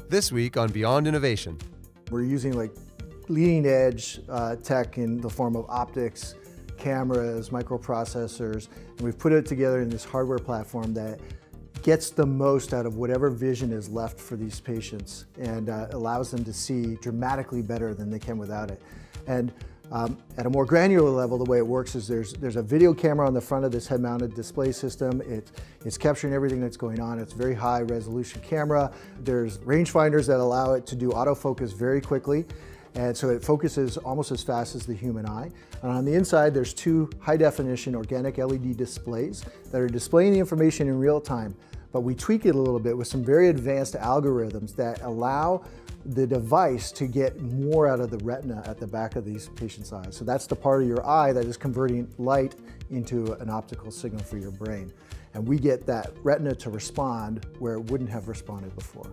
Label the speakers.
Speaker 1: This week on Beyond Innovation.
Speaker 2: We're using like leading edge tech in the form of optics, cameras, microprocessors, and we've put it together in this hardware platform that gets the most out of whatever vision is left for these patients and allows them to see dramatically better than they can without it. And at a more granular level, the way it works is there's a video camera on the front of this head-mounted display system. It's capturing everything that's going on. It's a very high resolution camera. There's rangefinders that allow it to do autofocus very quickly. And so it focuses almost as fast as the human eye. And on the inside, there's two high-definition organic LED displays that are displaying the information in real time. But we tweak it a little bit with some very advanced algorithms that allow the device to get more out of the retina at the back of these patients' eyes. So that's the part of your eye that is converting light into an optical signal for your brain. And we get that retina to respond where it wouldn't have responded before.